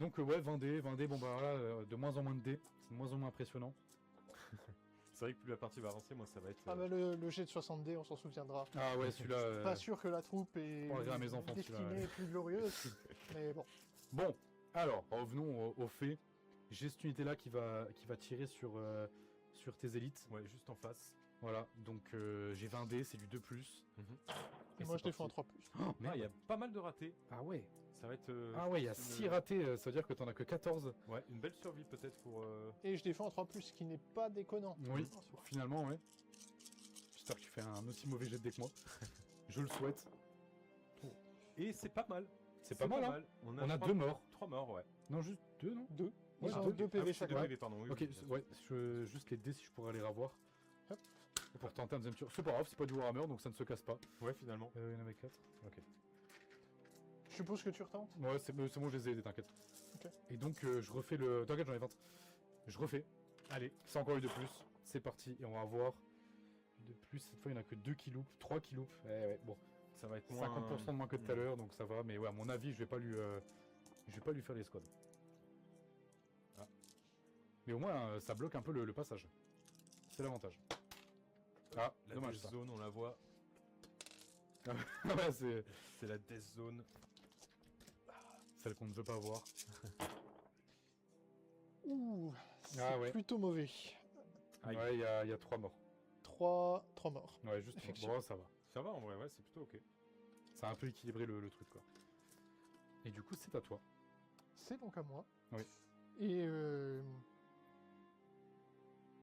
Donc ouais, 20 dés, bon bah voilà, de moins en moins de dés, c'est de moins en moins impressionnant. C'est vrai que plus la partie va avancer, moi ça va être... Ah bah le jet de 60D, on s'en souviendra. Ah ouais, celui-là... Pas sûr que la troupe est pour agréer à mes enfants, destinée celui-là, ouais. plus glorieuse, mais bon. Bon, alors, revenons aux faits. J'ai cette unité-là qui va tirer sur tes élites. Ouais, juste en face. Voilà, donc j'ai 20 dés, c'est du 2+. Et moi je défends un 3+. Oh, Ah, il y a pas mal de ratés. Ah ouais. Ça va être... Ah ouais, il y a 6 ratés, ça veut dire que t'en as que 14. Ouais, une belle survie peut-être pour... Et je défends un 3+, ce qui n'est pas déconnant. Oui, en soi. finalement, ouais. J'espère que tu fais un aussi mauvais jet de dés que moi. Je le souhaite. Et c'est pas mal. C'est pas mal, hein. On On a trois- 2 morts. 3 morts, ouais. Non, juste 2, non 2. Ouais, Ils ont deux. 2 PV Ah, c'est chacun. 2 PV, pardon. Oui, Ok, oui, bien sûr. ouais, juste les dés si je pourrais les revoir. Hop. Pour tenter un deuxième tour. C'est pas grave, c'est pas du Warhammer donc ça ne se casse pas. Ouais, finalement. Il y en avait 4. Ok. Je suppose que tu retentes. Ouais, c'est bon, je les ai aidés, t'inquiète. Ok. Et donc, je refais le. T'inquiète, j'en ai 20. Je refais. Allez, c'est encore eu de plus. C'est parti. Et on va avoir. De plus, cette fois, il n'y en a que 2 qui loupent. 3 qui loupent. Ouais, bon. Ça va être moins... 50% de moins que tout à l'heure, donc ça va. Mais ouais, à mon avis, je vais pas lui faire les squads. Ah. Mais au moins, ça bloque un peu le passage. C'est l'avantage. Ah, La dommage death ça. zone, on la voit. Ouais, c'est C'est la death zone. celle qu'on ne veut pas voir. Ouh, c'est Ah ouais. plutôt mauvais. Aïe. Ouais, il y a 3 morts. 3 morts. Ouais, juste Effectivement. bon, ça va. Ça va en vrai, ouais, c'est plutôt ok. Ça a un peu équilibré le truc, quoi. Et du coup, c'est à toi. C'est donc à moi. Oui. Et